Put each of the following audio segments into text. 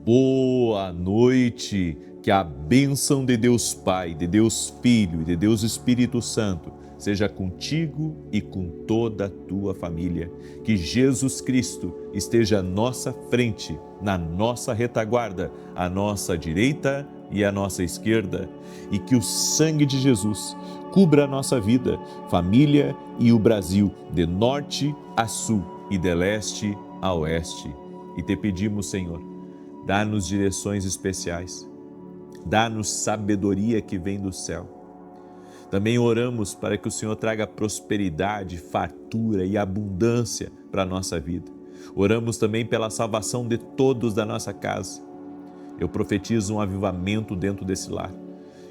Boa noite, que a bênção de Deus Pai, de Deus Filho e de Deus Espírito Santo seja contigo e com toda a tua família. Que Jesus Cristo esteja à nossa frente, na nossa retaguarda, à nossa direita e à nossa esquerda. E que o sangue de Jesus cubra a nossa vida, família e o Brasil, de norte a sul e de leste a oeste. E te pedimos, Senhor, dá-nos direções especiais, dá-nos sabedoria que vem do céu. Também oramos para que o Senhor traga prosperidade, fartura e abundância para a nossa vida. Oramos também pela salvação de todos da nossa casa. Eu profetizo um avivamento dentro desse lar,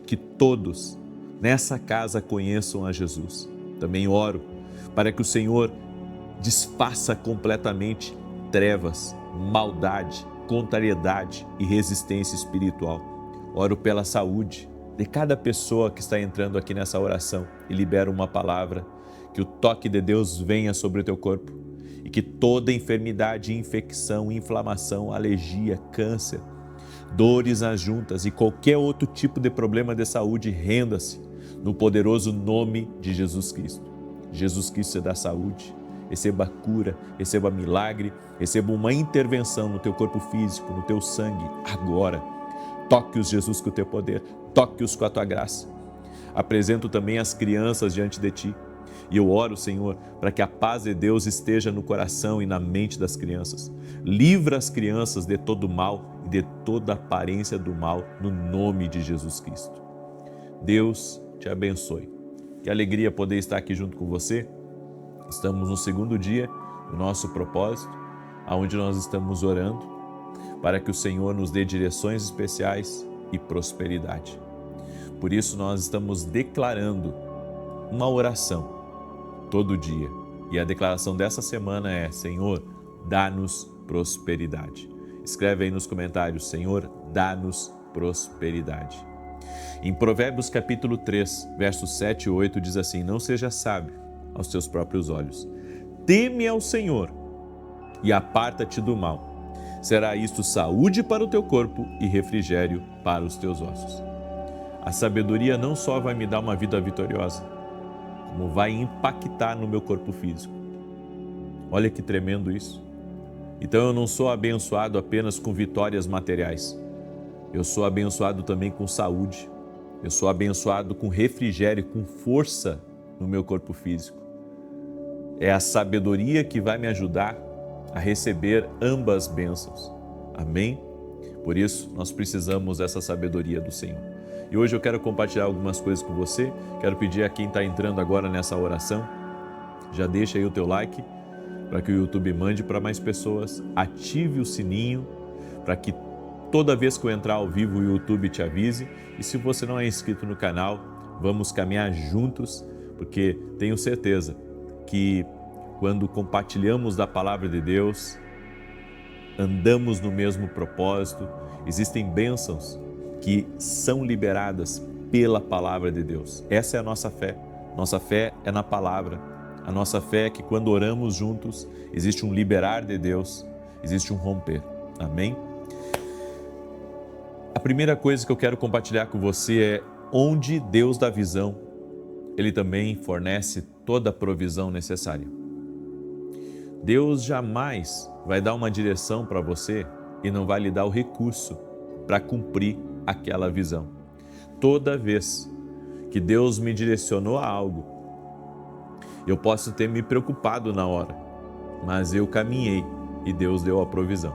que todos nessa casa conheçam a Jesus. Também oro para que o Senhor desfaça completamente trevas, maldade, contrariedade e resistência espiritual. Oro pela saúde de cada pessoa que está entrando aqui nessa oração e libero uma palavra, que o toque de Deus venha sobre o teu corpo e que toda enfermidade, infecção, inflamação, alergia, câncer, dores nas juntas e qualquer outro tipo de problema de saúde renda-se no poderoso nome de Jesus Cristo. Jesus Cristo é da saúde. Receba cura, receba milagre, receba uma intervenção no teu corpo físico, no teu sangue, agora. Toque-os, Jesus, com o teu poder, toque-os com a tua graça. Apresento também as crianças diante de ti. E eu oro, Senhor, para que a paz de Deus esteja no coração e na mente das crianças. Livra as crianças de todo mal e de toda aparência do mal, no nome de Jesus Cristo. Deus te abençoe. Que alegria poder estar aqui junto com você. Estamos no segundo dia do nosso propósito, onde nós estamos orando para que o Senhor nos dê direções especiais e prosperidade. Por isso nós estamos declarando uma oração todo dia. E a declaração dessa semana é: Senhor, dá-nos prosperidade. Escreve aí nos comentários: Senhor, dá-nos prosperidade. Em Provérbios capítulo 3, versos 7 e 8 diz assim: não seja sábio aos teus próprios olhos. Teme ao Senhor e aparta-te do mal. Será isto saúde para o teu corpo e refrigério para os teus ossos. A sabedoria não só vai me dar uma vida vitoriosa, como vai impactar no meu corpo físico. Olha que tremendo isso. Então eu não sou abençoado apenas com vitórias materiais. Eu sou abençoado também com saúde. Eu sou abençoado com refrigério, com força no meu corpo físico. É a sabedoria que vai me ajudar a receber ambas bênçãos. Amém? Por isso, nós precisamos dessa sabedoria do Senhor. E hoje eu quero compartilhar algumas coisas com você. Quero pedir a quem está entrando agora nessa oração, já deixa aí o teu like, para que o YouTube mande para mais pessoas. Ative o sininho, para que toda vez que eu entrar ao vivo o YouTube te avise. E se você não é inscrito no canal, vamos caminhar juntos, porque tenho certeza que quando compartilhamos da palavra de Deus, andamos no mesmo propósito, existem bênçãos que são liberadas pela palavra de Deus. Essa é a nossa fé. Nossa fé é na palavra. A nossa fé é que quando oramos juntos, existe um liberar de Deus, existe um romper. Amém? A primeira coisa que eu quero compartilhar com você é: onde Deus dá visão, Ele também fornece toda a provisão necessária. Deus jamais vai dar uma direção para você e não vai lhe dar o recurso para cumprir aquela visão. Toda vez que Deus me direcionou a algo, eu posso ter me preocupado na hora, mas eu caminhei e Deus deu a provisão.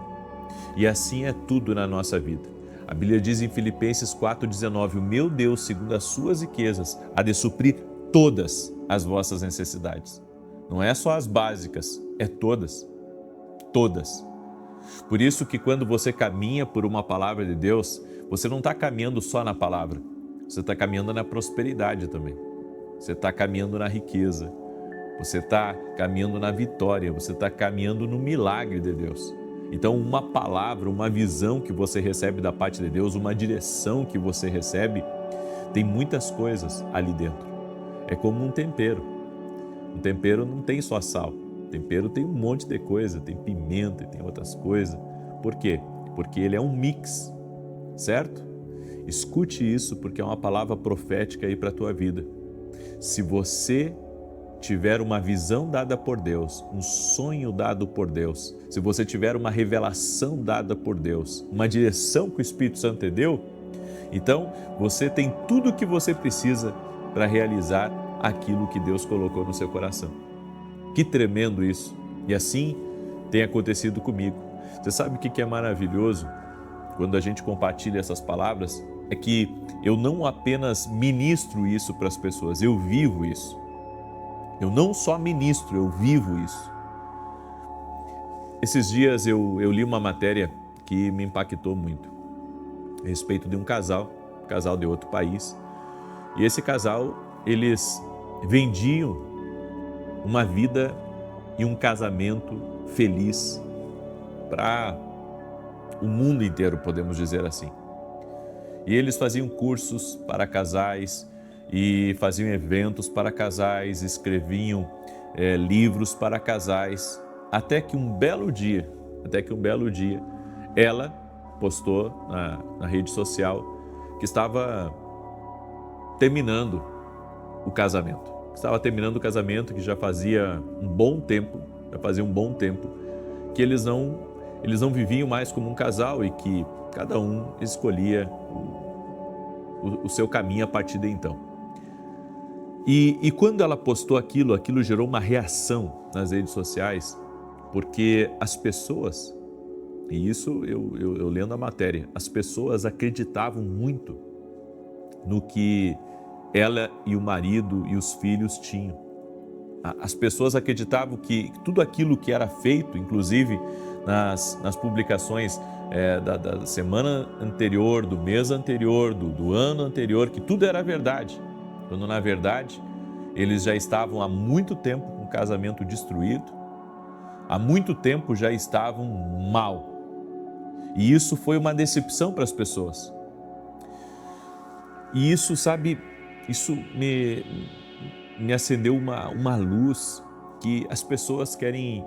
E assim é tudo na nossa vida. A Bíblia diz em Filipenses 4,19: o meu Deus, segundo as suas riquezas, há de suprir todas as vossas necessidades. Não é só as básicas, é todas. Todas. Por isso que quando você caminha por uma palavra de Deus, você não está caminhando só na palavra, você está caminhando na prosperidade também. Você está caminhando na riqueza, você está caminhando na vitória, você está caminhando no milagre de Deus. Então, uma palavra, uma visão que você recebe da parte de Deus, uma direção que você recebe, tem muitas coisas ali dentro. É como um tempero. Um tempero não tem só sal. Tempero tem um monte de coisa, tem pimenta e tem outras coisas. Por quê? porque ele é um mix, certo? Escute isso, porque é uma palavra profética aí para a tua vida. Se você tiver uma visão dada por Deus, um sonho dado por Deus, se você tiver uma revelação dada por Deus, uma direção que o Espírito Santo te deu, então você tem tudo o que você precisa para realizar aquilo que Deus colocou no seu coração. Que tremendo isso! E assim tem acontecido comigo. Você sabe o que é maravilhoso quando a gente compartilha essas palavras? É que eu não apenas ministro isso para as pessoas, eu vivo isso. Eu não só ministro, eu vivo isso. Esses dias eu li uma matéria que me impactou muito, a respeito de um casal de outro país. E esse casal, eles vendiam uma vida e um casamento feliz para o mundo inteiro, podemos dizer assim. E eles faziam cursos para casais e faziam eventos para casais, escreviam livros para casais, até que um belo dia, ela postou na rede social que estava terminando o casamento. Que já fazia um bom tempo, que eles não viviam mais como um casal e que cada um escolhia o seu caminho a partir de então. E quando ela postou aquilo gerou uma reação nas redes sociais, porque as pessoas, e isso eu lendo a matéria, as pessoas acreditavam muito no que ela e o marido e os filhos tinham. As pessoas acreditavam que tudo aquilo que era feito, inclusive nas publicações da semana anterior, do mês anterior, do ano anterior, que tudo era verdade, quando na verdade eles já estavam há muito tempo com o casamento destruído, há muito tempo já estavam mal. E isso foi uma decepção para as pessoas. E isso, sabe, isso me acendeu uma luz, que as pessoas querem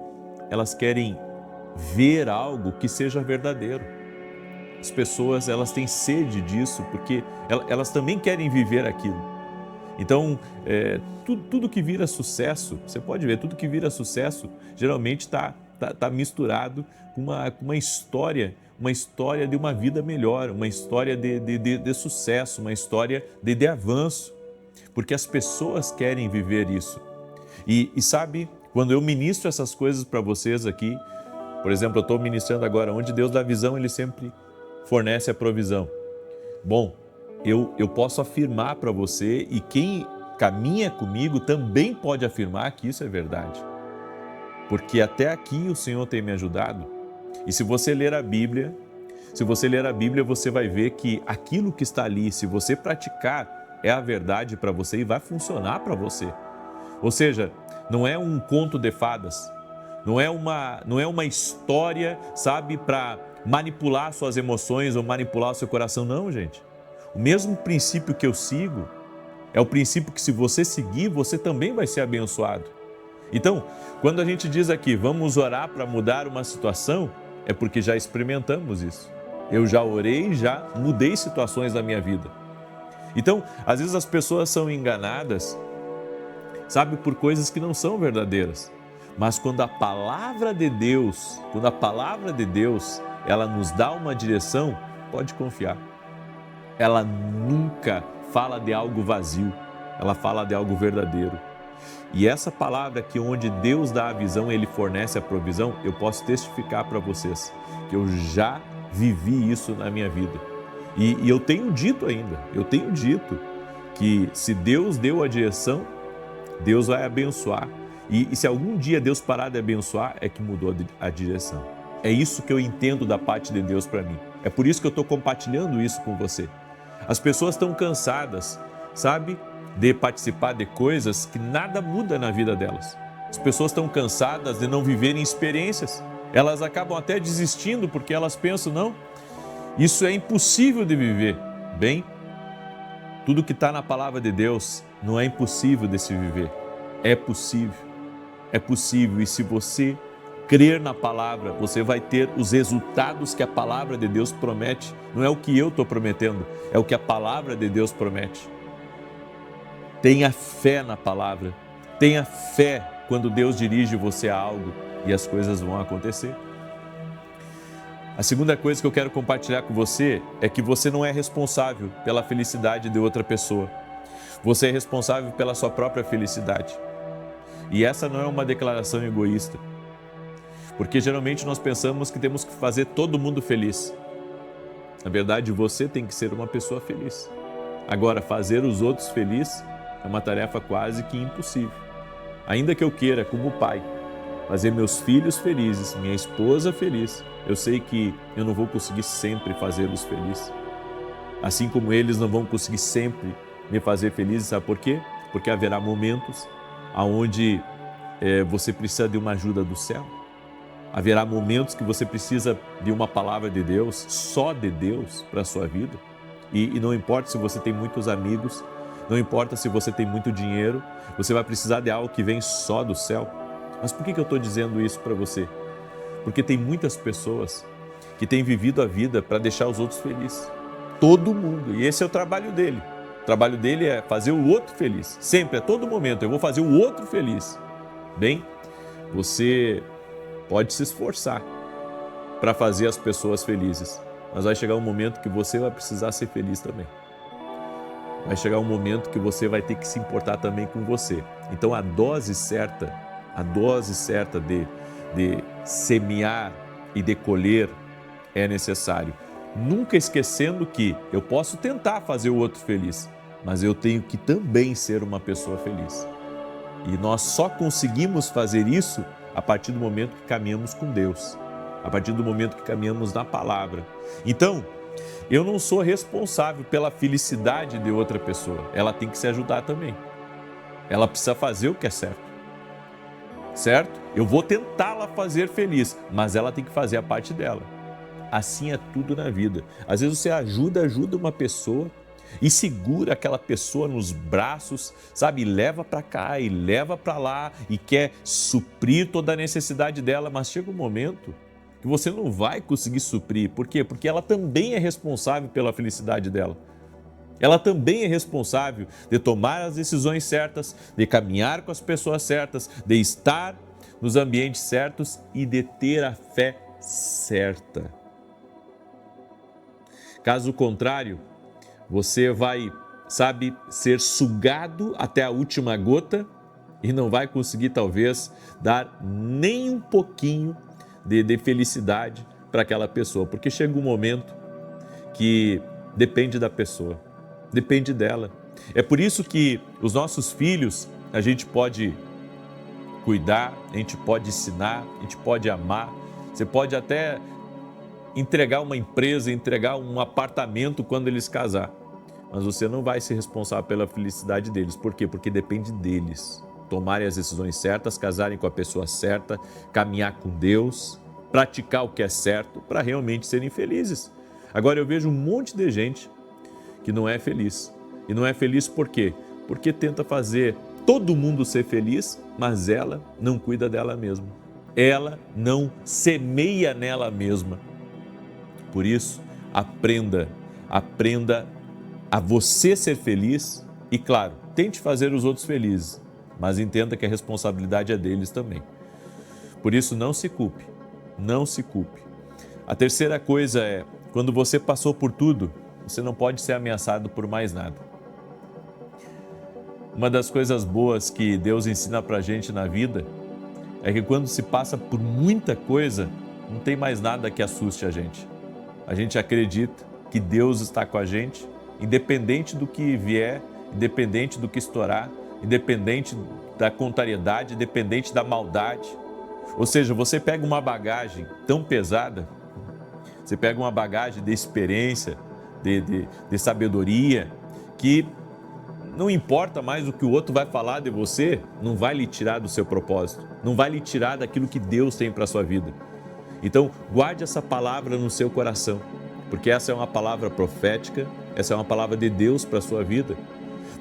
ver algo que seja verdadeiro. As pessoas, elas têm sede disso, porque elas também querem viver aquilo. Então, tudo que vira sucesso, você pode ver, tudo que vira sucesso geralmente está misturado com uma história de uma vida melhor, uma história de sucesso, uma história de avanço, porque as pessoas querem viver isso. E sabe, quando eu ministro essas coisas para vocês aqui, por exemplo, eu estou ministrando agora, onde Deus dá visão, Ele sempre fornece a provisão. Bom, eu posso afirmar para você, e quem caminha comigo também pode afirmar que isso é verdade. Porque até aqui o Senhor tem me ajudado. E se você ler a Bíblia, você vai ver que aquilo que está ali, se você praticar, é a verdade para você e vai funcionar para você. Ou seja, não é um conto de fadas, não é uma história, sabe, para manipular suas emoções ou manipular o seu coração, não, gente. O mesmo princípio que eu sigo é o princípio que, se você seguir, você também vai ser abençoado. Então, quando a gente diz aqui, vamos orar para mudar uma situação, é porque já experimentamos isso. Eu já orei, já mudei situações da minha vida. Então, às vezes as pessoas são enganadas, sabe, por coisas que não são verdadeiras. Mas quando a palavra de Deus, ela nos dá uma direção, pode confiar. Ela nunca fala de algo vazio, ela fala de algo verdadeiro. E essa palavra aqui, onde Deus dá a visão, Ele fornece a provisão, eu posso testificar para vocês que eu já vivi isso na minha vida. E eu tenho dito que se Deus deu a direção, Deus vai abençoar. E se algum dia Deus parar de abençoar, é que mudou a direção. É isso que eu entendo da parte de Deus para mim. É por isso que eu estou compartilhando isso com você. As pessoas estão cansadas, sabe, de participar de coisas que nada muda na vida delas. As pessoas estão cansadas de não viverem experiências. Elas acabam até desistindo porque elas pensam, não, isso é impossível de viver. Bem, tudo que está na palavra de Deus não é impossível de se viver. É possível. E se você crer na palavra, você vai ter os resultados que a palavra de Deus promete. Não é o que eu estou prometendo, é o que a palavra de Deus promete. Tenha fé na palavra, tenha fé quando Deus dirige você a algo e as coisas vão acontecer. A segunda coisa que eu quero compartilhar com você é que você não é responsável pela felicidade de outra pessoa. Você é responsável pela sua própria felicidade. E essa não é uma declaração egoísta. Porque geralmente nós pensamos que temos que fazer todo mundo feliz. Na verdade, você tem que ser uma pessoa feliz. Agora, fazer os outros felizes é uma tarefa quase que impossível. Ainda que eu queira, como pai, fazer meus filhos felizes, minha esposa feliz, eu sei que eu não vou conseguir sempre fazê-los felizes. Assim como eles não vão conseguir sempre me fazer feliz, sabe por quê? Porque haverá momentos onde você precisa de uma ajuda do céu. Haverá momentos que você precisa de uma palavra de Deus, só de Deus, para a sua vida. E não importa se você tem muitos amigos, não importa se você tem muito dinheiro, você vai precisar de algo que vem só do céu. Mas por que eu estou dizendo isso para você? Porque tem muitas pessoas que têm vivido a vida para deixar os outros felizes. Todo mundo. E esse é o trabalho dele. O trabalho dele é fazer o outro feliz. Sempre, a todo momento, eu vou fazer o outro feliz. Bem, você pode se esforçar para fazer as pessoas felizes. Mas vai chegar um momento que você vai precisar ser feliz também. Vai chegar um momento que você vai ter que se importar também com você. Então a dose certa de semear e de colher é necessário. Nunca esquecendo que eu posso tentar fazer o outro feliz, mas eu tenho que também ser uma pessoa feliz. E nós só conseguimos fazer isso a partir do momento que caminhamos com Deus, a partir do momento que caminhamos na palavra. Então, eu não sou responsável pela felicidade de outra pessoa. Ela tem que se ajudar também. Ela precisa fazer o que é certo. Certo? Eu vou tentá-la fazer feliz, mas ela tem que fazer a parte dela. Assim é tudo na vida. Às vezes você ajuda uma pessoa e segura aquela pessoa nos braços, sabe? E leva para cá e leva para lá e quer suprir toda a necessidade dela, mas chega um momento que você não vai conseguir suprir. Por quê? Porque ela também é responsável pela felicidade dela. Ela também é responsável de tomar as decisões certas, de caminhar com as pessoas certas, de estar nos ambientes certos e de ter a fé certa. Caso contrário, você vai, ser sugado até a última gota e não vai conseguir, talvez, dar nem um pouquinho de felicidade para aquela pessoa, porque chega um momento que depende da pessoa, depende dela. É por isso que os nossos filhos a gente pode cuidar, a gente pode ensinar, a gente pode amar, você pode até entregar uma empresa, entregar um apartamento quando eles casar, mas você não vai ser responsável pela felicidade deles. Por quê? Porque depende deles tomarem as decisões certas, casarem com a pessoa certa, caminhar com Deus, praticar o que é certo para realmente serem felizes. Agora eu vejo um monte de gente que não é feliz. E não é feliz por quê? Porque tenta fazer todo mundo ser feliz, mas ela não cuida dela mesma. Ela não semeia nela mesma. Por isso, aprenda a você ser feliz e, claro, tente fazer os outros felizes, mas entenda que a responsabilidade é deles também. Por isso, não se culpe, não se culpe. A terceira coisa é, quando você passou por tudo, você não pode ser ameaçado por mais nada. Uma das coisas boas que Deus ensina pra gente na vida é que quando se passa por muita coisa, não tem mais nada que assuste a gente. A gente acredita que Deus está com a gente, independente do que vier, independente do que estourar, independente da contrariedade, independente da maldade. Ou seja, você pega uma bagagem tão pesada, você pega uma bagagem de experiência, de sabedoria, que não importa mais o que o outro vai falar de você, não vai lhe tirar do seu propósito, não vai lhe tirar daquilo que Deus tem para a sua vida. Então, guarde essa palavra no seu coração, porque essa é uma palavra profética, essa é uma palavra de Deus para a sua vida.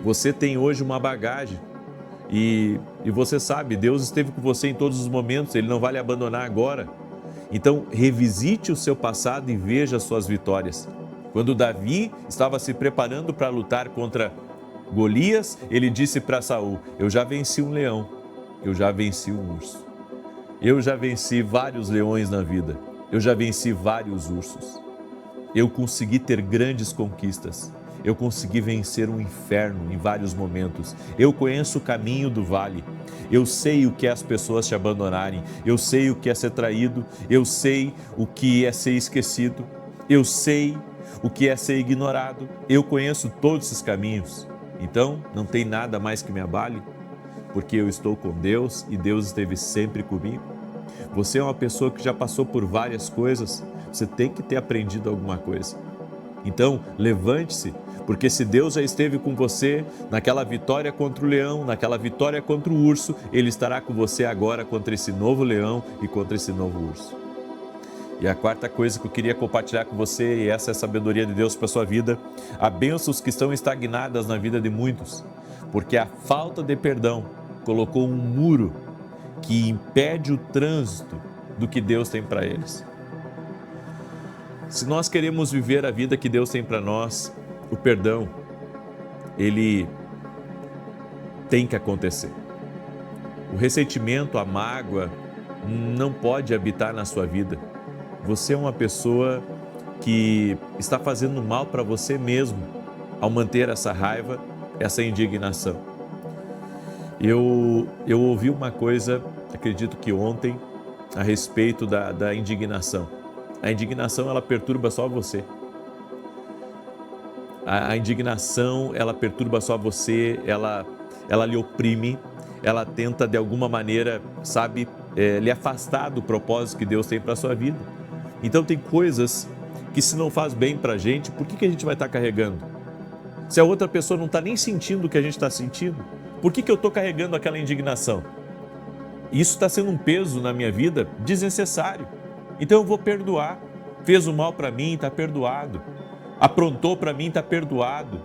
Você tem hoje uma bagagem E você sabe, Deus esteve com você em todos os momentos, Ele não vai lhe abandonar agora. Então, revisite o seu passado e veja as suas vitórias. Quando Davi estava se preparando para lutar contra Golias, ele disse para Saul: eu já venci um leão, eu já venci um urso. Eu já venci vários leões na vida, eu já venci vários ursos. Eu consegui ter grandes conquistas. Eu consegui vencer um inferno em vários momentos. Eu conheço o caminho do vale. Eu sei o que é as pessoas te abandonarem. Eu sei o que é ser traído. Eu sei o que é ser esquecido. Eu sei o que é ser ignorado. Eu conheço todos esses caminhos. Então, não tem nada mais que me abale, porque eu estou com Deus e Deus esteve sempre comigo. Você é uma pessoa que já passou por várias coisas. Você tem que ter aprendido alguma coisa. Então, levante-se, porque se Deus já esteve com você naquela vitória contra o leão, naquela vitória contra o urso, Ele estará com você agora contra esse novo leão e contra esse novo urso. E a quarta coisa que eu queria compartilhar com você, e essa é a sabedoria de Deus para a sua vida, há bênçãos que estão estagnadas na vida de muitos, porque a falta de perdão colocou um muro que impede o trânsito do que Deus tem para eles. Se nós queremos viver a vida que Deus tem para nós, o perdão, ele tem que acontecer. O ressentimento, a mágoa, não pode habitar na sua vida. Você é uma pessoa que está fazendo mal para você mesmo ao manter essa raiva, essa indignação. Eu ouvi uma coisa, acredito que ontem, a respeito da indignação. A indignação, ela perturba só você. A indignação, ela perturba só você, ela lhe oprime, ela tenta de alguma maneira, lhe afastar do propósito que Deus tem para a sua vida. Então tem coisas que se não faz bem para a gente, por que a gente vai estar carregando? Se a outra pessoa não está nem sentindo o que a gente está sentindo, por que eu estou carregando aquela indignação? Isso está sendo um peso na minha vida desnecessário. Então eu vou perdoar. Fez o mal para mim, está perdoado. Aprontou para mim, está perdoado.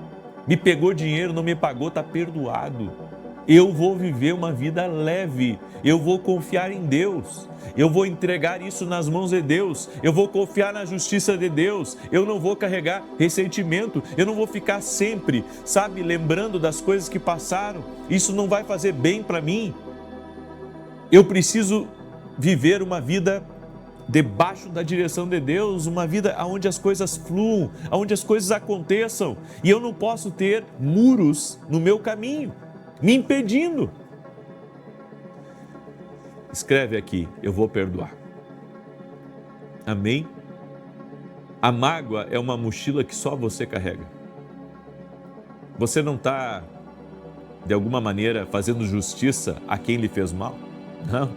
Me pegou dinheiro, não me pagou, está perdoado. Eu vou viver uma vida leve. Eu vou confiar em Deus. Eu vou entregar isso nas mãos de Deus. Eu vou confiar na justiça de Deus. Eu não vou carregar ressentimento. Eu não vou ficar sempre, lembrando das coisas que passaram. Isso não vai fazer bem para mim. Eu preciso viver uma vida debaixo da direção de Deus, uma vida onde as coisas fluam, onde as coisas aconteçam. E eu não posso ter muros no meu caminho, me impedindo. Escreve aqui: eu vou perdoar. Amém? A mágoa é uma mochila que só você carrega. Você não está, de alguma maneira, fazendo justiça a quem lhe fez mal? Não.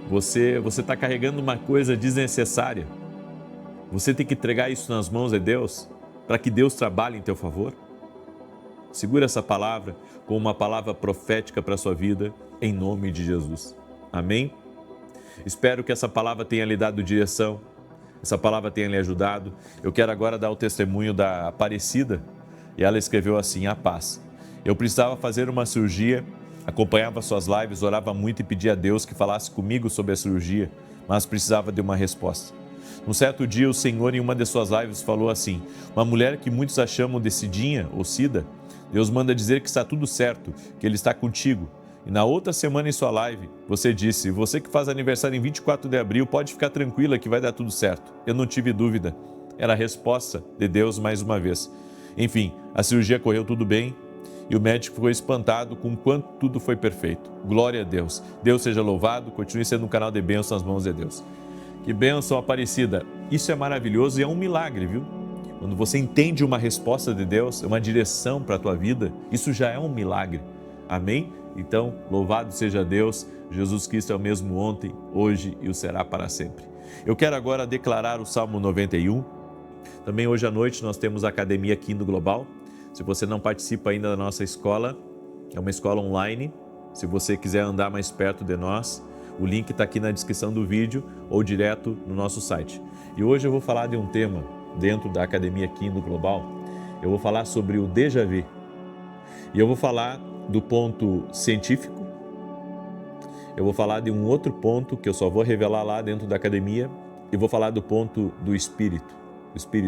Você está carregando uma coisa desnecessária. Você tem que entregar isso nas mãos de Deus, para que Deus trabalhe em teu favor. Segura essa palavra como uma palavra profética para a sua vida, em nome de Jesus. Amém? Espero que essa palavra tenha lhe dado direção, essa palavra tenha lhe ajudado. Eu quero agora dar o testemunho da Aparecida, e ela escreveu assim: a paz. Eu precisava fazer uma cirurgia, acompanhava suas lives, orava muito e pedia a Deus que falasse comigo sobre a cirurgia, mas precisava de uma resposta. Um certo dia, o Senhor, em uma de suas lives, falou assim: uma mulher que muitos a chamam de Cidinha ou Cida, Deus manda dizer que está tudo certo, que Ele está contigo. E na outra semana em sua live, você disse: você que faz aniversário em 24 de abril, pode ficar tranquila que vai dar tudo certo. Eu não tive dúvida. Era a resposta de Deus mais uma vez. Enfim, a cirurgia correu tudo bem, e o médico ficou espantado com o quanto tudo foi perfeito. Glória a Deus. Deus seja louvado, continue sendo um canal de bênção nas mãos de Deus. Que bênção, Aparecida. Isso é maravilhoso e é um milagre, viu? Quando você entende uma resposta de Deus, uma direção para a tua vida, isso já é um milagre. Amém? Então, louvado seja Deus. Jesus Cristo é o mesmo ontem, hoje e o será para sempre. Eu quero agora declarar o Salmo 91. Também hoje à noite nós temos a Academia Quindo Global. Se você não participa ainda da nossa escola, é uma escola online. Se você quiser andar mais perto de nós, o link está aqui na descrição do vídeo ou direto no nosso site. E hoje eu vou falar de um tema dentro da Academia Quindo Global. Eu vou falar sobre o déjà vu. E eu vou falar do ponto científico, eu vou falar de um outro ponto que eu só vou revelar lá dentro da academia e vou falar do ponto do Espírito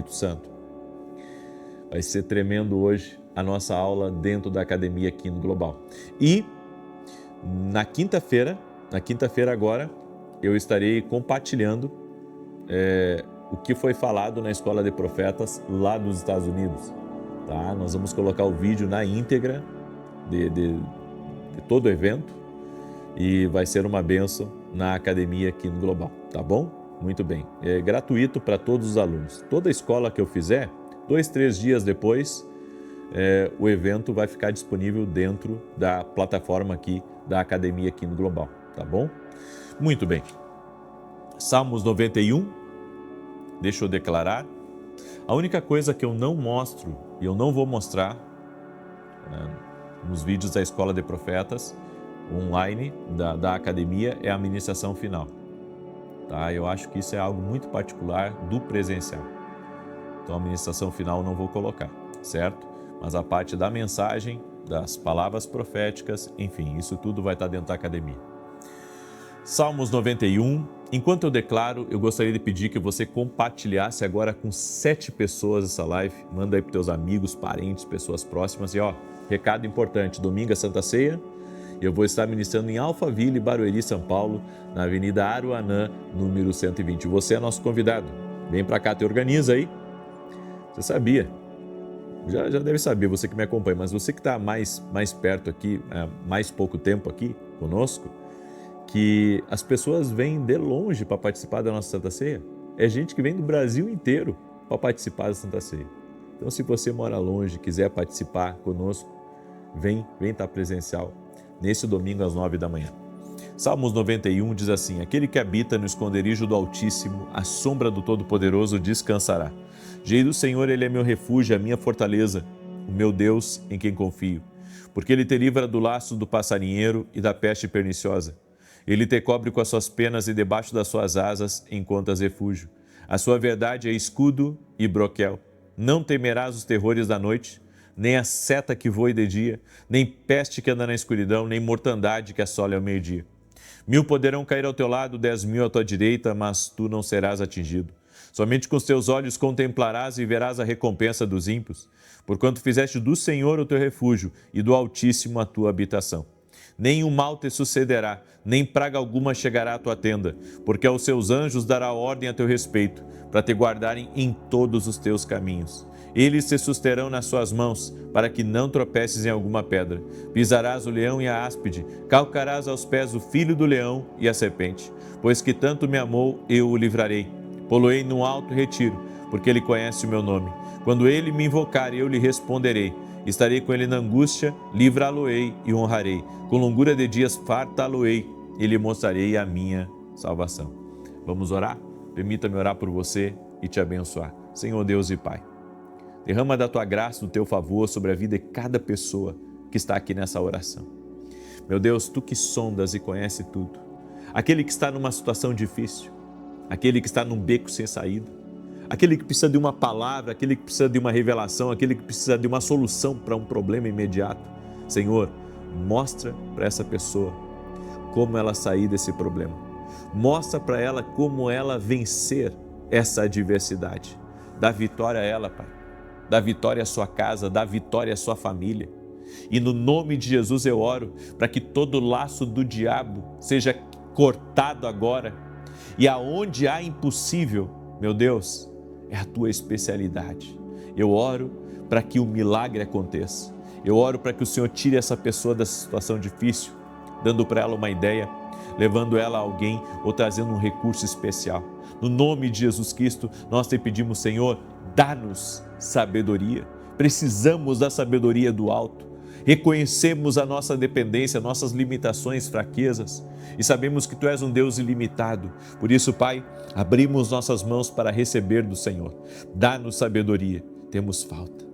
Santo. Vai ser tremendo hoje a nossa aula dentro da academia aqui no Global. E na quinta-feira agora, eu estarei compartilhando o que foi falado na Escola de Profetas lá dos Estados Unidos. Tá? Nós vamos colocar o vídeo na íntegra de todo o evento e vai ser uma bênção na academia aqui no Global, tá bom? Muito bem. É gratuito para todos os alunos. Toda escola que eu fizer, 2, 3 dias depois, o evento vai ficar disponível dentro da plataforma aqui da academia aqui no Global, tá bom? Muito bem. Salmos 91, deixa eu declarar. A única coisa que eu não mostro e eu não vou mostrar nos vídeos da Escola de Profetas online da academia é a ministração final. Tá? Eu acho que isso é algo muito particular do presencial. Então a ministração final eu não vou colocar, certo? Mas a parte da mensagem, das palavras proféticas, enfim, isso tudo vai estar dentro da academia. Salmos 91. Enquanto eu declaro, eu gostaria de pedir que você compartilhasse agora com 7 pessoas essa live. Manda aí para teus amigos, parentes, pessoas próximas. E recado importante, domingo é Santa Ceia. Eu vou estar ministrando em Alphaville, Barueri, São Paulo, na Avenida Aruanã, número 120. Você é nosso convidado. Vem para cá, te organiza aí. Você sabia? Já deve saber, você que me acompanha, mas você que está mais perto aqui, mais pouco tempo aqui conosco, que as pessoas vêm de longe para participar da nossa Santa Ceia. É gente que vem do Brasil inteiro para participar da Santa Ceia. Então, se você mora longe, quiser participar conosco, vem estar presencial nesse domingo às 9 da manhã. Salmos 91 diz assim: aquele que habita no esconderijo do Altíssimo, à sombra do Todo-Poderoso descansará. Direi do Senhor, Ele é meu refúgio, a minha fortaleza, o meu Deus em quem confio. Porque Ele te livra do laço do passarinheiro e da peste perniciosa. Ele te cobre com as suas penas e debaixo das suas asas encontras refúgio. A sua verdade é escudo e broquel. Não temerás os terrores da noite, nem a seta que voe de dia, nem peste que anda na escuridão, nem mortandade que assole ao meio-dia. 1000 poderão cair ao teu lado, 10.000 à tua direita, mas tu não serás atingido. Somente com os teus olhos contemplarás e verás a recompensa dos ímpios, porquanto fizeste do Senhor o teu refúgio e do Altíssimo a tua habitação. Nem o mal te sucederá, nem praga alguma chegará à tua tenda, porque aos seus anjos dará ordem a teu respeito, para te guardarem em todos os teus caminhos. Eles te susterão nas suas mãos, para que não tropeces em alguma pedra. Pisarás o leão e a áspide, calcarás aos pés o filho do leão e a serpente. Pois que tanto me amou, eu o livrarei. Poloei num alto retiro, porque ele conhece o meu nome. Quando ele me invocar, eu lhe responderei. Estarei com ele na angústia, livrá-lo-ei e honrarei. Com longura de dias fartá-lo-ei e lhe mostrarei a minha salvação. Vamos orar? Permita-me orar por você e te abençoar. Senhor Deus e Pai, derrama da tua graça, do teu favor sobre a vida de cada pessoa que está aqui nessa oração. Meu Deus, tu que sondas e conhece tudo. Aquele que está numa situação difícil, aquele que está num beco sem saída, aquele que precisa de uma palavra, aquele que precisa de uma revelação, aquele que precisa de uma solução para um problema imediato. Senhor, mostra para essa pessoa como ela sair desse problema. Mostra para ela como ela vencer essa adversidade. Dá vitória a ela, Pai. Dá vitória à sua casa, dá vitória à sua família. E no nome de Jesus eu oro para que todo laço do diabo seja cortado agora. E aonde há impossível, meu Deus, é a tua especialidade. Eu oro para que o milagre aconteça. Eu oro para que o Senhor tire essa pessoa dessa situação difícil, dando para ela uma ideia, levando ela a alguém ou trazendo um recurso especial. No nome de Jesus Cristo, nós te pedimos, Senhor, dá-nos sabedoria. Precisamos da sabedoria do alto. Reconhecemos a nossa dependência, nossas limitações, fraquezas e sabemos que Tu és um Deus ilimitado. Por isso, Pai, abrimos nossas mãos para receber do Senhor. Dá-nos sabedoria. Temos falta.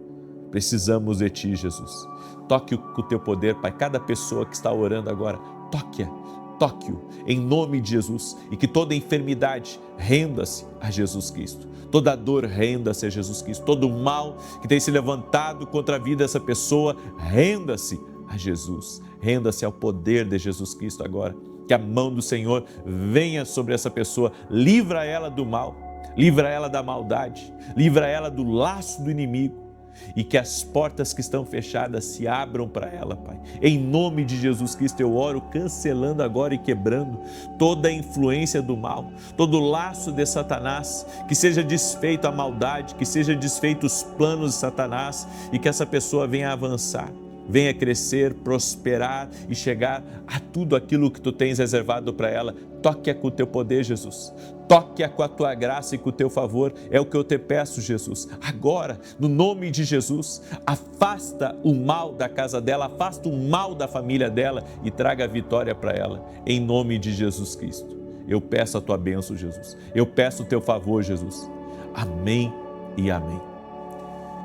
Precisamos de Ti, Jesus. Toque com o Teu poder, Pai, cada pessoa que está orando agora, toque-o em nome de Jesus e que toda enfermidade renda-se a Jesus Cristo. Toda dor renda-se a Jesus Cristo. Todo mal que tem se levantado contra a vida dessa pessoa, renda-se a Jesus. Renda-se ao poder de Jesus Cristo agora. Que a mão do Senhor venha sobre essa pessoa, livra ela do mal, livra ela da maldade, livra ela do laço do inimigo. E que as portas que estão fechadas se abram para ela, Pai. Em nome de Jesus Cristo eu oro, cancelando agora e quebrando toda a influência do mal, todo o laço de Satanás, que seja desfeito a maldade, que seja desfeito os planos de Satanás e que essa pessoa venha avançar, venha crescer, prosperar e chegar a tudo aquilo que Tu tens reservado para ela. Toque-a com o Teu poder, Jesus. Toque-a com a Tua graça e com o Teu favor. É o que eu te peço, Jesus. Agora, no nome de Jesus, afasta o mal da casa dela, afasta o mal da família dela e traga a vitória para ela. Em nome de Jesus Cristo. Eu peço a Tua bênção, Jesus. Eu peço o Teu favor, Jesus. Amém e amém.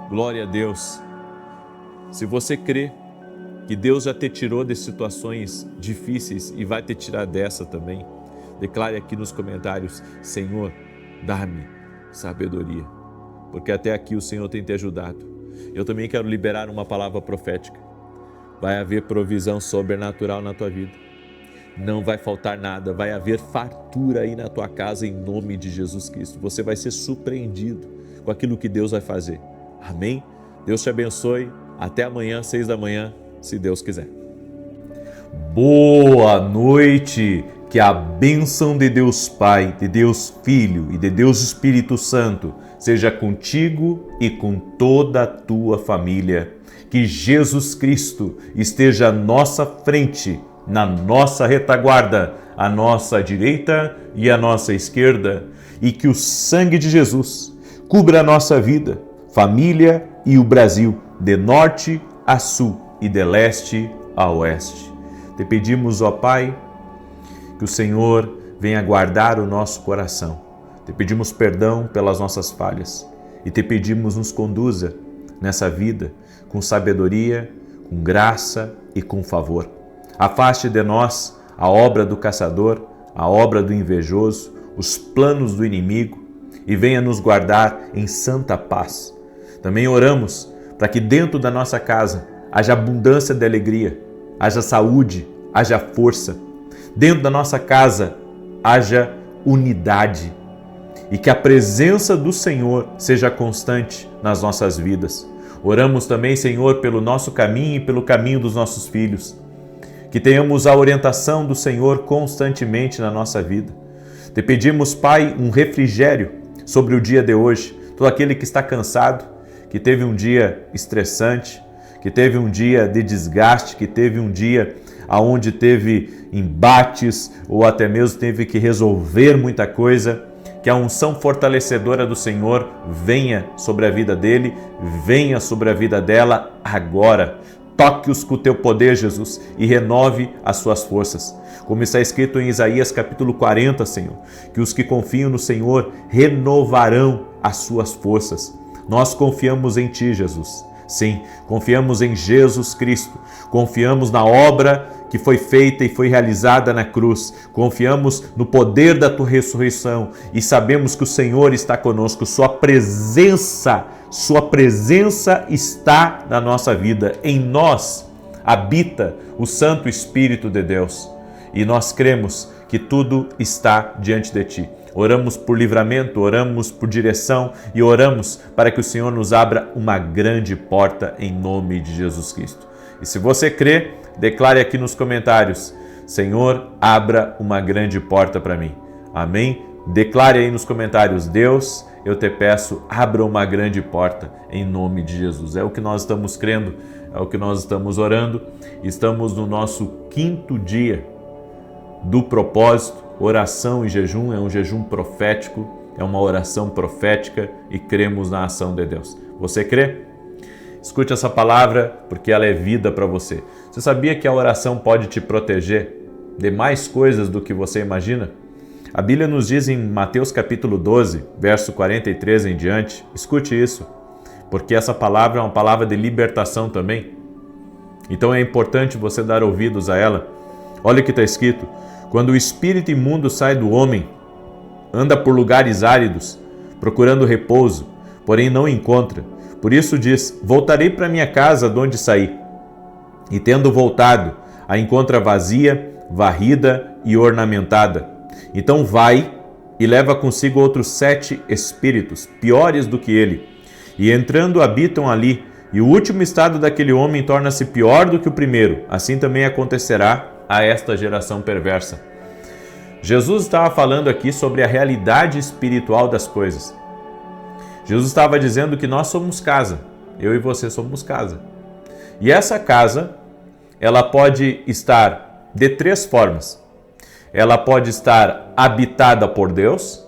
Glória a Deus. Se você crê que Deus já te tirou de situações difíceis e vai te tirar dessa também, declare aqui nos comentários: Senhor, dá-me sabedoria, porque até aqui o Senhor tem te ajudado. Eu também quero liberar uma palavra profética. Vai haver provisão sobrenatural na tua vida. Não vai faltar nada, vai haver fartura aí na tua casa em nome de Jesus Cristo. Você vai ser surpreendido com aquilo que Deus vai fazer. Amém? Deus te abençoe. Até amanhã, 6 da manhã, se Deus quiser. Boa noite! Que a bênção de Deus Pai, de Deus Filho e de Deus Espírito Santo seja contigo e com toda a tua família. Que Jesus Cristo esteja à nossa frente, na nossa retaguarda, à nossa direita e à nossa esquerda. E que o sangue de Jesus cubra a nossa vida, família e o Brasil, de norte a sul e de leste a oeste. Te pedimos, ó Pai, que o Senhor venha guardar o nosso coração. Te pedimos perdão pelas nossas falhas e te pedimos nos conduza nessa vida com sabedoria, com graça e com favor. Afaste de nós a obra do caçador, a obra do invejoso, os planos do inimigo e venha nos guardar em santa paz. Também oramos para que dentro da nossa casa haja abundância de alegria, haja saúde, haja força. Dentro da nossa casa haja unidade e que a presença do Senhor seja constante nas nossas vidas. Oramos também, Senhor, pelo nosso caminho e pelo caminho dos nossos filhos. Que tenhamos a orientação do Senhor constantemente na nossa vida. Te pedimos, Pai, um refrigério sobre o dia de hoje. Todo aquele que está cansado, que teve um dia estressante, que teve um dia de desgaste, que teve um dia onde teve embates ou até mesmo teve que resolver muita coisa, que a unção fortalecedora do Senhor venha sobre a vida dele, venha sobre a vida dela agora. Toque-os com o teu poder, Jesus, e renove as suas forças. Como está escrito em Isaías capítulo 40, Senhor, que os que confiam no Senhor renovarão as suas forças. Nós confiamos em Ti, Jesus. Sim, confiamos em Jesus Cristo. Confiamos na obra que foi feita e foi realizada na cruz. Confiamos no poder da Tua ressurreição e sabemos que o Senhor está conosco. Sua presença está na nossa vida. Em nós habita o Santo Espírito de Deus. E nós cremos que tudo está diante de Ti. Oramos por livramento, oramos por direção e oramos para que o Senhor nos abra uma grande porta em nome de Jesus Cristo. E se você crê, declare aqui nos comentários: Senhor, abra uma grande porta para mim. Amém? Declare aí nos comentários: Deus, eu te peço, abra uma grande porta em nome de Jesus. É o que nós estamos crendo, é o que nós estamos orando. Estamos no nosso 5º dia do propósito. Oração e jejum é um jejum profético, é uma oração profética e cremos na ação de Deus. Você crê? Escute essa palavra porque ela é vida para você. Você sabia que a oração pode te proteger de mais coisas do que você imagina? A Bíblia nos diz em Mateus capítulo 12, verso 43 em diante, escute isso, porque essa palavra é uma palavra de libertação também. Então é importante você dar ouvidos a ela. Olha o que está escrito: quando o espírito imundo sai do homem, anda por lugares áridos, procurando repouso, porém não encontra. Por isso diz: voltarei para minha casa de onde saí. E tendo voltado, a encontra vazia, varrida e ornamentada. Então vai e leva consigo outros 7 espíritos, piores do que ele, e entrando habitam ali, e o último estado daquele homem torna-se pior do que o primeiro. Assim também acontecerá a esta geração perversa. Jesus estava falando aqui sobre a realidade espiritual das coisas. Jesus estava dizendo que nós somos casa, eu e você somos casa. E essa casa, ela pode estar de 3 formas. Ela pode estar habitada por Deus,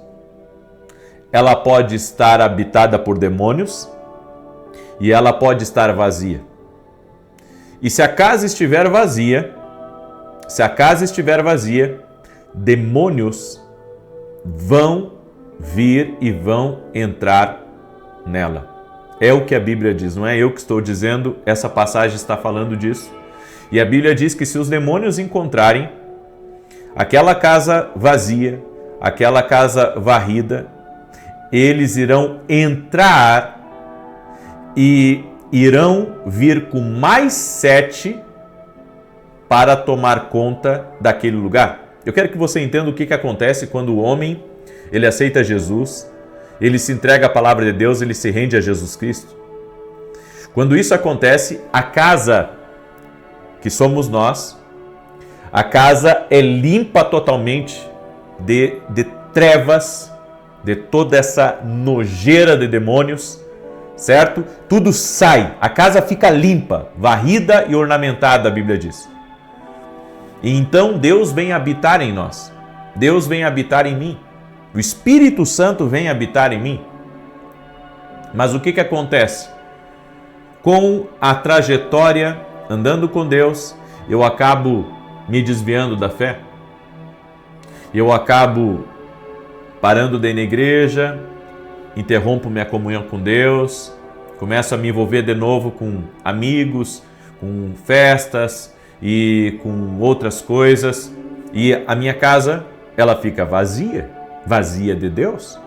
ela pode estar habitada por demônios e ela pode estar vazia. E se a casa estiver vazia, demônios vão vir e vão entrar nela. É o que a Bíblia diz, não é eu que estou dizendo, essa passagem está falando disso. E a Bíblia diz que se os demônios encontrarem aquela casa vazia, aquela casa varrida, eles irão entrar e irão vir com mais 7 para tomar conta daquele lugar. Eu quero que você entenda o que acontece quando o homem ele aceita Jesus, ele se entrega à palavra de Deus, ele se rende a Jesus Cristo. Quando isso acontece, a casa que somos nós, a casa é limpa totalmente de trevas, de toda essa nojeira de demônios, certo? Tudo sai, a casa fica limpa, varrida e ornamentada, a Bíblia diz. E então Deus vem habitar em nós, Deus vem habitar em mim, o Espírito Santo vem habitar em mim. Mas o que acontece? Com a trajetória, andando com Deus, eu acabo me desviando da fé, eu acabo parando de ir na igreja, interrompo minha comunhão com Deus, começo a me envolver de novo com amigos, com festas e com outras coisas, e a minha casa, ela fica vazia, vazia de Deus,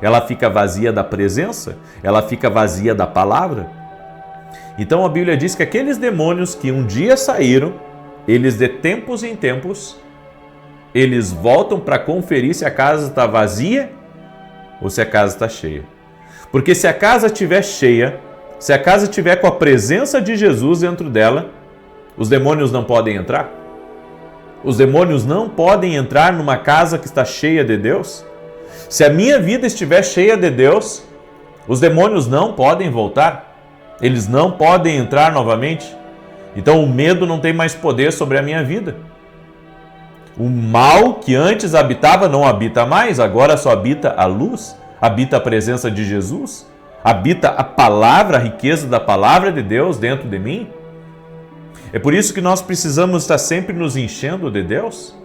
ela fica vazia da presença, ela fica vazia da palavra. Então a Bíblia diz que aqueles demônios que um dia saíram, eles de tempos em tempos, eles voltam para conferir se a casa está vazia ou se a casa está cheia. Porque se a casa estiver cheia, se a casa estiver com a presença de Jesus dentro dela, os demônios não podem entrar? Os demônios não podem entrar numa casa que está cheia de Deus? Se a minha vida estiver cheia de Deus, os demônios não podem voltar? Eles não podem entrar novamente? Então o medo não tem mais poder sobre a minha vida. O mal que antes habitava não habita mais, agora só habita a luz, habita a presença de Jesus, habita a palavra, a riqueza da palavra de Deus dentro de mim. É por isso que nós precisamos estar sempre nos enchendo de Deus,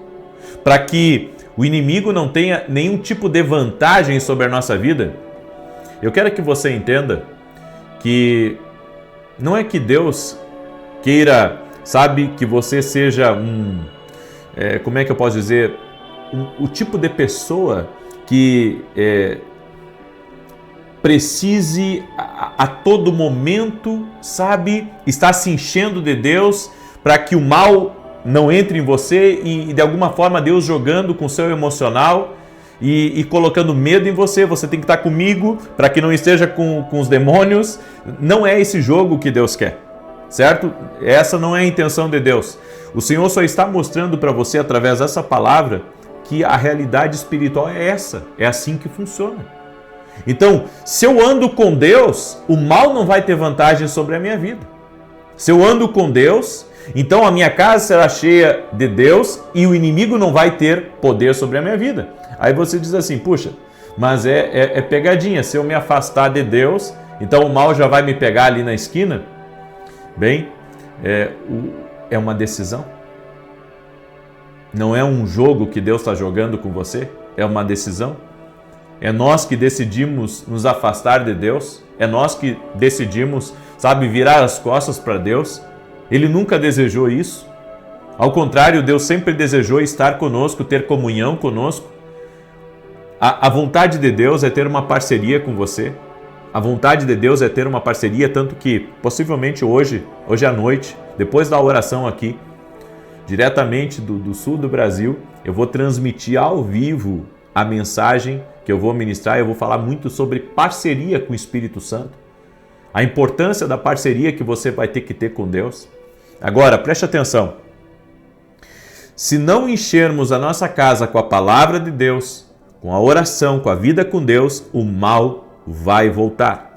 para que o inimigo não tenha nenhum tipo de vantagem sobre a nossa vida. Eu quero que você entenda que não é que Deus queira, sabe, que você seja como é que eu posso dizer, o tipo de pessoa que precise a todo momento, sabe, estar se enchendo de Deus para que o mal não entre em você e de alguma forma Deus jogando com o seu emocional e colocando medo em você. Você tem que estar comigo para que não esteja com os demônios. Não é esse jogo que Deus quer, certo? Essa não é a intenção de Deus. O Senhor só está mostrando para você através dessa palavra que a realidade espiritual é essa, é assim que funciona. Então, se eu ando com Deus, o mal não vai ter vantagem sobre a minha vida. Se eu ando com Deus, então a minha casa será cheia de Deus e o inimigo não vai ter poder sobre a minha vida. Aí você diz assim, puxa, mas é pegadinha, se eu me afastar de Deus, então o mal já vai me pegar ali na esquina? Bem, é uma decisão. Não é um jogo que Deus está jogando com você, é uma decisão. É nós que decidimos nos afastar de Deus, é nós que decidimos, sabe, virar as costas para Deus. Ele nunca desejou isso. Ao contrário, Deus sempre desejou estar conosco, ter comunhão conosco. A vontade de Deus é ter uma parceria com você. A vontade de Deus é ter uma parceria, tanto que possivelmente hoje à noite, Depois da oração aqui, diretamente do sul do Brasil, eu vou transmitir ao vivo a mensagem que eu vou ministrar. Eu vou falar muito sobre parceria com o Espírito Santo, a importância da parceria que você vai ter que ter com Deus. Agora, preste atenção. Se não enchermos a nossa casa com a palavra de Deus, com a oração, com a vida com Deus, o mal vai voltar.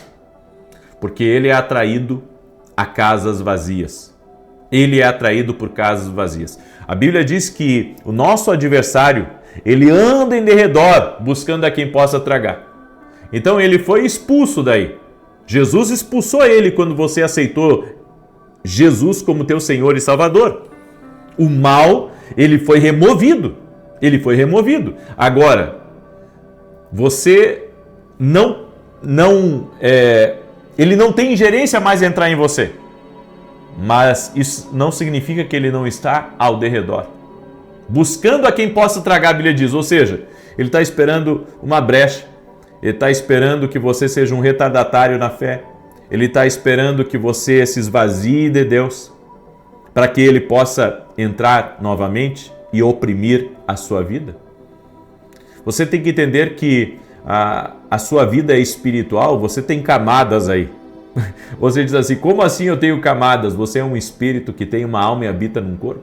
Porque ele é atraído a casas vazias. Ele é atraído por casas vazias. A Bíblia diz que o nosso adversário, ele anda em derredor buscando a quem possa tragar. Então ele foi expulso daí. Jesus expulsou ele quando você aceitou Jesus como teu Senhor e Salvador. O mal, ele foi removido. Ele foi removido. Agora, você ele não tem ingerência mais a entrar em você. Mas isso não significa que ele não está ao derredor, buscando a quem possa tragar, a Bíblia diz. Ou seja, ele está esperando uma brecha. Ele está esperando que você seja um retardatário na fé. Ele está esperando que você se esvazie de Deus, para que ele possa entrar novamente e oprimir a sua vida. Você tem que entender que a sua vida é espiritual, você tem camadas aí. Você diz assim, como assim eu tenho camadas? Você é um espírito que tem uma alma e habita num corpo.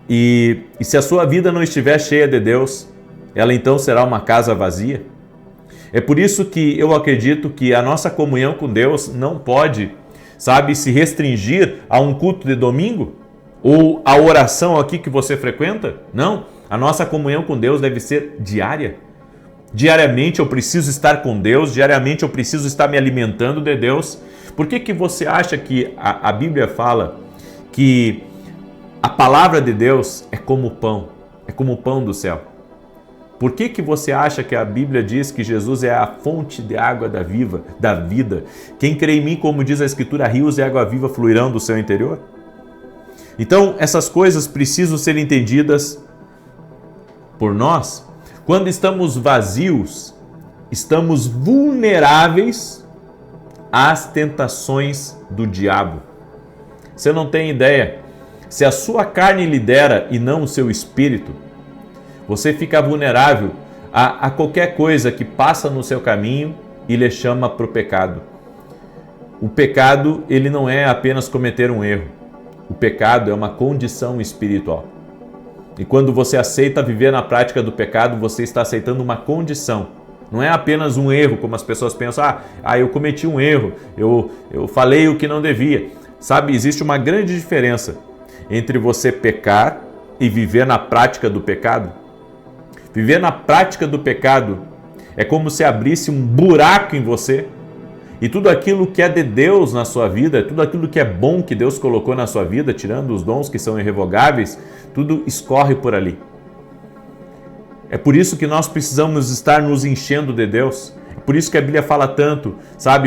E se a sua vida não estiver cheia de Deus, ela então será uma casa vazia. É por isso que eu acredito que a nossa comunhão com Deus não pode, se restringir a um culto de domingo ou a oração aqui que você frequenta. Não, a nossa comunhão com Deus deve ser diária. Diariamente eu preciso estar com Deus, diariamente eu preciso estar me alimentando de Deus. Por que você acha que a Bíblia fala que a palavra de Deus é como o pão do céu? Por que você acha que a Bíblia diz que Jesus é a fonte de água da vida? Quem crê em mim, como diz a Escritura, rios de água viva fluirão do seu interior? Então, essas coisas precisam ser entendidas por nós. Quando estamos vazios, estamos vulneráveis às tentações do diabo. Você não tem ideia. Se a sua carne lidera e não o seu espírito, você fica vulnerável a qualquer coisa que passa no seu caminho e lhe chama para o pecado. O pecado, ele não é apenas cometer um erro. O pecado é uma condição espiritual. E quando você aceita viver na prática do pecado, você está aceitando uma condição. Não é apenas um erro, como as pessoas pensam, eu cometi um erro, eu falei o que não devia. Existe uma grande diferença entre você pecar e viver na prática do pecado. Viver na prática do pecado é como se abrisse um buraco em você e tudo aquilo que é de Deus na sua vida, tudo aquilo que é bom que Deus colocou na sua vida, tirando os dons que são irrevogáveis, tudo escorre por ali. É por isso que nós precisamos estar nos enchendo de Deus. É por isso que a Bíblia fala tanto,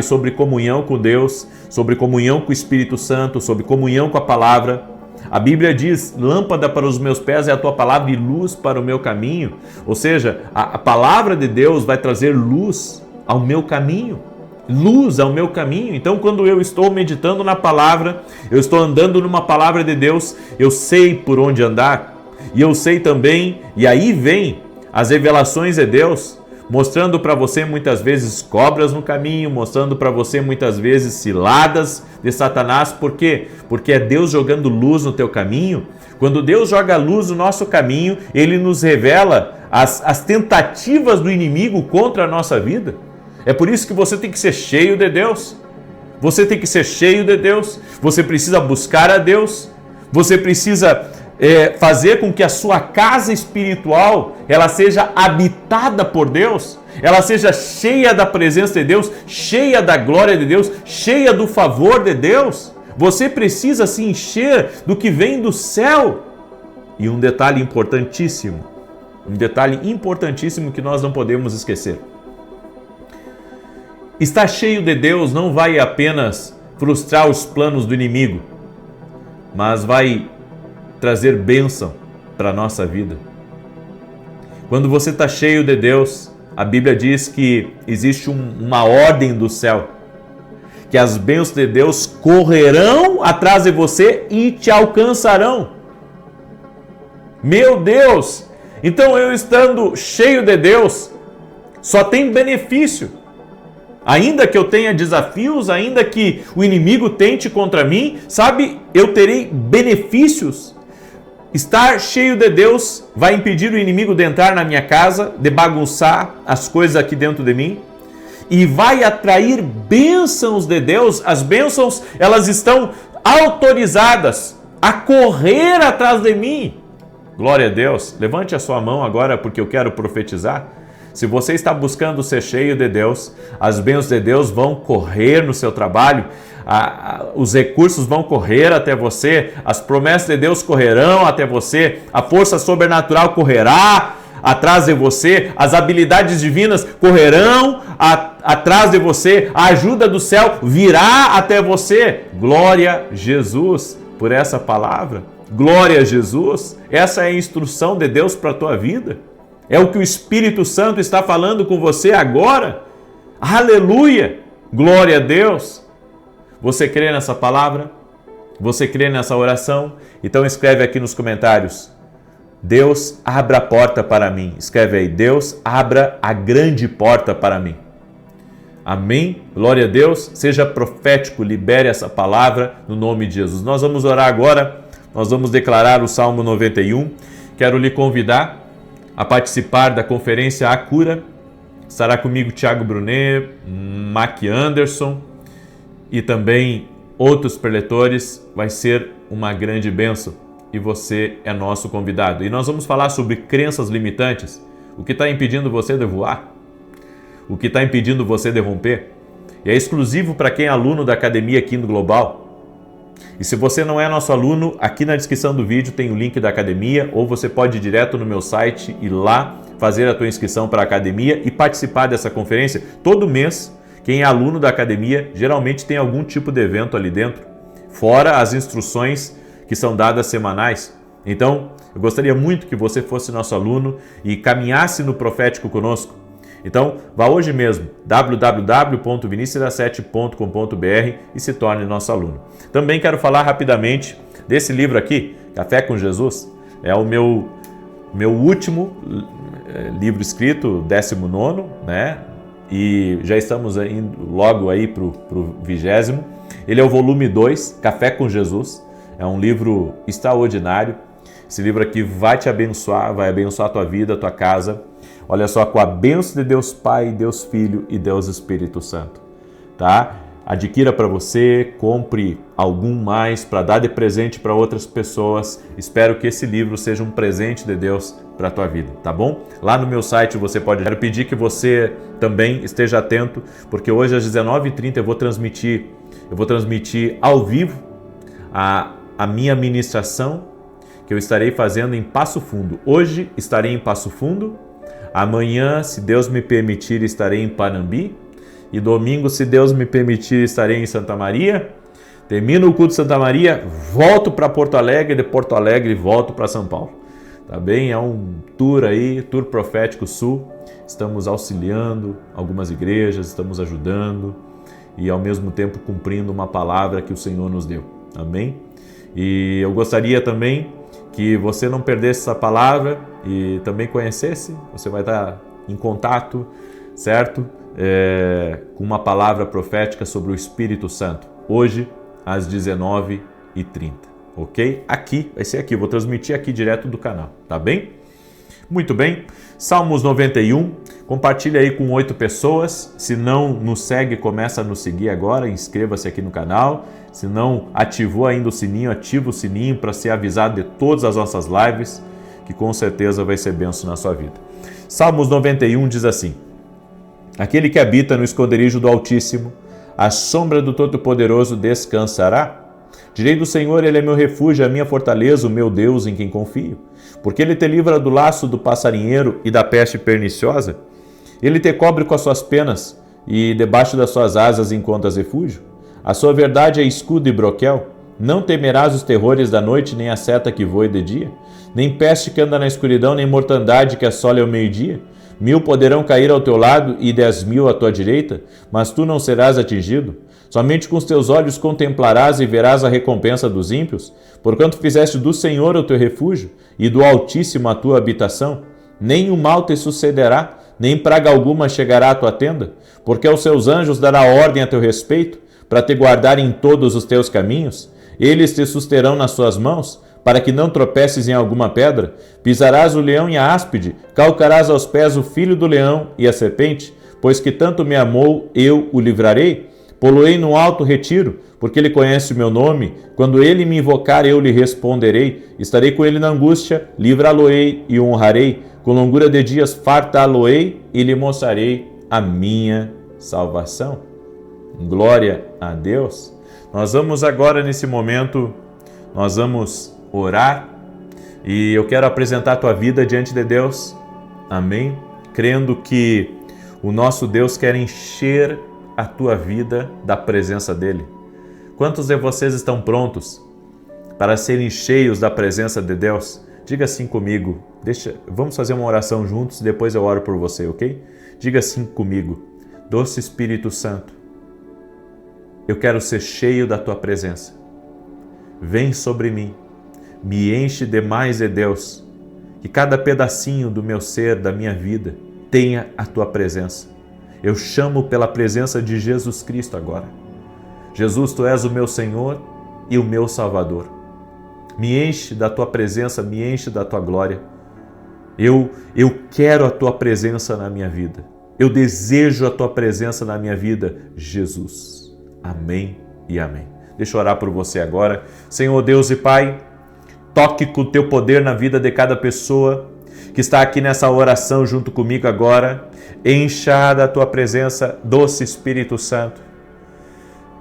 sobre comunhão com Deus, sobre comunhão com o Espírito Santo, sobre comunhão com a palavra. A Bíblia diz, lâmpada para os meus pés é a tua palavra e luz para o meu caminho. Ou seja, a palavra de Deus vai trazer luz ao meu caminho. Luz ao meu caminho. Então, quando eu estou meditando na palavra, eu estou andando numa palavra de Deus, eu sei por onde andar. E eu sei também, e aí vem as revelações de Deus, mostrando para você muitas vezes cobras no caminho, mostrando para você muitas vezes ciladas de Satanás. Por quê? Porque é Deus jogando luz no teu caminho. Quando Deus joga luz no nosso caminho, Ele nos revela as tentativas do inimigo contra a nossa vida. É por isso que você tem que ser cheio de Deus. Você tem que ser cheio de Deus. Você precisa buscar a Deus. Você precisa fazer com que a sua casa espiritual ela seja habitada por Deus. Ela seja cheia da presença de Deus, cheia da glória de Deus, cheia do favor de Deus. Você precisa se encher do que vem do céu. E um detalhe importantíssimo que nós não podemos esquecer. Estar cheio de Deus não vai apenas frustrar os planos do inimigo, mas vai trazer bênção para a nossa vida. Quando você está cheio de Deus, a Bíblia diz que existe uma ordem do céu que as bênçãos de Deus correrão atrás de você e te alcançarão. Meu Deus! Então eu estando cheio de Deus, só tem benefício. Ainda que eu tenha desafios, ainda que o inimigo tente contra mim, sabe, eu terei benefícios. Estar cheio de Deus vai impedir o inimigo de entrar na minha casa, de bagunçar as coisas aqui dentro de mim, e vai atrair bênçãos de Deus. As bênçãos, elas estão autorizadas a correr atrás de mim. Glória a Deus. Levante a sua mão agora, porque eu quero profetizar. Se você está buscando ser cheio de Deus, as bênçãos de Deus vão correr no seu trabalho, os recursos vão correr até você, as promessas de Deus correrão até você, a força sobrenatural correrá atrás de você, as habilidades divinas correrão atrás de você, a ajuda do céu virá até você. Glória a Jesus por essa palavra. Glória a Jesus. Essa é a instrução de Deus para a tua vida. É o que o Espírito Santo está falando com você agora. Aleluia! Glória a Deus! Você crê nessa palavra? Você crê nessa oração? Então escreve aqui nos comentários: Deus, abra a porta para mim. Escreve aí: Deus, abra a grande porta para mim. Amém? Glória a Deus. Seja profético, libere essa palavra no nome de Jesus. Nós vamos orar agora. Nós vamos declarar o Salmo 91. Quero lhe convidar a participar da conferência A Cura. Estará comigo Tiago Brunet, Mac Anderson e também outros preletores. Vai ser uma grande bênção e você é nosso convidado. E nós vamos falar sobre crenças limitantes. O que está impedindo você de voar? O que está impedindo você de romper? E é exclusivo para quem é aluno da Academia Kingdom Global. E se você não é nosso aluno, aqui na descrição do vídeo tem o link da academia, ou você pode ir direto no meu site e lá fazer a tua inscrição para a academia e participar dessa conferência. Todo mês, quem é aluno da academia geralmente tem algum tipo de evento ali dentro, fora as instruções que são dadas semanais. Então, eu gostaria muito que você fosse nosso aluno e caminhasse no profético conosco. Então, vá hoje mesmo, www.vinicius7.com.br e se torne nosso aluno. Também quero falar rapidamente desse livro aqui, Café com Jesus. É o meu último livro escrito, 19º, né? E já estamos indo logo aí para o 20º. Ele é o volume 2, Café com Jesus. É um livro extraordinário. Esse livro aqui vai te abençoar, vai abençoar a tua vida, a tua casa. Olha só, com a bênção de Deus Pai, Deus Filho e Deus Espírito Santo, tá? Adquira para você, compre algum mais para dar de presente para outras pessoas. Espero que esse livro seja um presente de Deus para a tua vida, tá bom? Lá no meu site você pode... Quero pedir que você também esteja atento, porque hoje às 19h30 eu vou transmitir ao vivo a minha ministração que eu estarei fazendo em Passo Fundo. Hoje estarei em Passo Fundo. Amanhã, se Deus me permitir, estarei em Panambi. E domingo, se Deus me permitir, estarei em Santa Maria. Termino o culto de Santa Maria, volto para Porto Alegre, de Porto Alegre volto para São Paulo. Tá bem? É um tour aí, Tour Profético Sul. Estamos auxiliando algumas igrejas, estamos ajudando e ao mesmo tempo cumprindo uma palavra que o Senhor nos deu. Amém? E eu gostaria também que você não perdesse essa palavra e também conhecesse. Você vai estar em contato, certo? Com uma palavra profética sobre o Espírito Santo. Hoje, às 19h30. Ok? Aqui, vai ser aqui. Vou transmitir aqui direto do canal. Tá bem? Muito bem. Salmos 91. Compartilha aí com 8 pessoas. Se não nos segue, começa a nos seguir agora. Inscreva-se aqui no canal. Se não ativou ainda o sininho, ativa o sininho para ser avisado de todas as nossas lives, que com certeza vai ser bênção na sua vida. Salmos 91 diz assim: Aquele que habita no esconderijo do Altíssimo, à sombra do Todo-Poderoso descansará. Direi do Senhor, Ele é meu refúgio, a minha fortaleza, o meu Deus em quem confio. Porque Ele te livra do laço do passarinheiro e da peste perniciosa. Ele te cobre com as suas penas e debaixo das suas asas encontras refúgio. A sua verdade é escudo e broquel. Não temerás os terrores da noite, nem a seta que voe de dia, nem peste que anda na escuridão, nem mortandade que assole ao meio-dia. 1000 poderão cair ao teu lado e 10.000 à tua direita, mas tu não serás atingido. Somente com os teus olhos contemplarás e verás a recompensa dos ímpios, porquanto fizeste do Senhor o teu refúgio e do Altíssimo a tua habitação. Nem o mal te sucederá, nem praga alguma chegará à tua tenda, porque aos seus anjos dará ordem a teu respeito, para te guardar em todos os teus caminhos. Eles te susterão nas suas mãos, para que não tropeces em alguma pedra. Pisarás o leão e a áspide, calcarás aos pés o filho do leão e a serpente, pois que tanto me amou, eu o livrarei. Poloei no alto retiro, porque ele conhece o meu nome. Quando ele me invocar, eu lhe responderei. Estarei com ele na angústia, livrá-lo-ei e o honrarei. Com longura de dias fartá-lo-ei e lhe mostrarei a minha salvação. Glória a Deus. Nós vamos agora, nesse momento, nós vamos orar e eu quero apresentar a tua vida diante de Deus. Amém? Crendo que o nosso Deus quer encher a tua vida da presença dEle. Quantos de vocês estão prontos para serem cheios da presença de Deus? Diga assim comigo. Vamos fazer uma oração juntos, depois eu oro por você, ok? Diga assim comigo. Doce Espírito Santo, eu quero ser cheio da tua presença. Vem sobre mim, me enche demais de Deus, que cada pedacinho do meu ser, da minha vida, tenha a tua presença. Eu chamo pela presença de Jesus Cristo agora. Jesus, tu és o meu Senhor e o meu Salvador. Me enche da tua presença, me enche da tua glória. Eu quero a tua presença na minha vida. Eu desejo a tua presença na minha vida, Jesus. Amém e amém. Deixa eu orar por você agora. Senhor Deus e Pai, toque com o teu poder na vida de cada pessoa que está aqui nessa oração junto comigo agora. Encha da tua presença, doce Espírito Santo.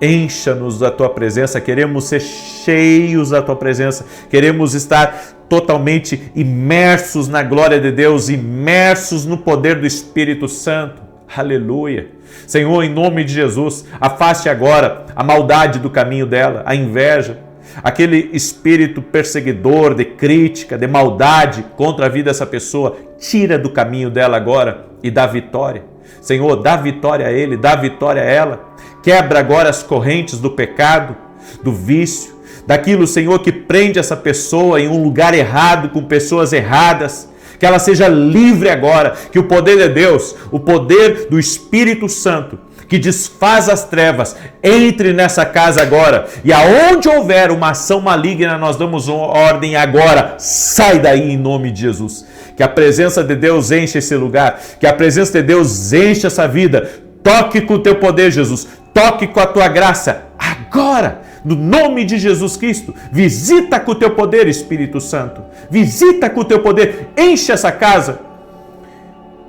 Encha-nos da tua presença, queremos ser cheios da tua presença, queremos estar totalmente imersos na glória de Deus, imersos no poder do Espírito Santo. Aleluia. Senhor, em nome de Jesus, afaste agora a maldade do caminho dela, a inveja, aquele espírito perseguidor, de crítica, de maldade contra a vida dessa pessoa. Tira do caminho dela agora e dá vitória. Senhor, dá vitória a ele, dá vitória a ela. Quebra agora as correntes do pecado, do vício, daquilo, Senhor, que prende essa pessoa em um lugar errado, com pessoas erradas. Que ela seja livre agora, que o poder de Deus, o poder do Espírito Santo, que desfaz as trevas, entre nessa casa agora. E aonde houver uma ação maligna, nós damos ordem agora. Sai daí em nome de Jesus. Que a presença de Deus enche esse lugar, que a presença de Deus enche essa vida. Toque com o teu poder, Jesus. Toque com a tua graça agora, no nome de Jesus Cristo. Visita com o teu poder, Espírito Santo. Visita com o teu poder, enche essa casa.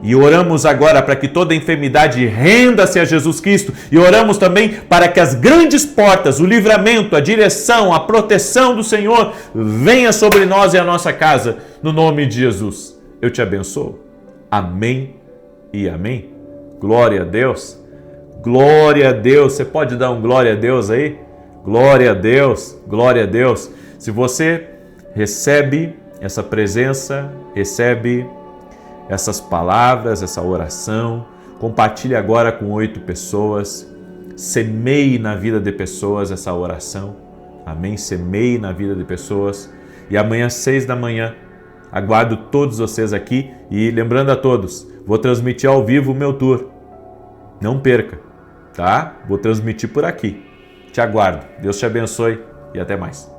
E oramos agora para que toda enfermidade renda-se a Jesus Cristo. E oramos também para que as grandes portas, o livramento, a direção, a proteção do Senhor venha sobre nós e a nossa casa, no nome de Jesus. Eu te abençoo. Amém e amém. Glória a Deus. Glória a Deus. Você pode dar um glória a Deus aí? Glória a Deus. Glória a Deus. Se você recebe essa presença, recebe essas palavras, essa oração, compartilhe agora com 8 pessoas. Semeie na vida de pessoas essa oração. Amém? Semeie na vida de pessoas. E amanhã, 6 da manhã, aguardo todos vocês aqui. E lembrando a todos, vou transmitir ao vivo o meu tour. Não perca, tá? Vou transmitir por aqui. Te aguardo. Deus te abençoe e até mais.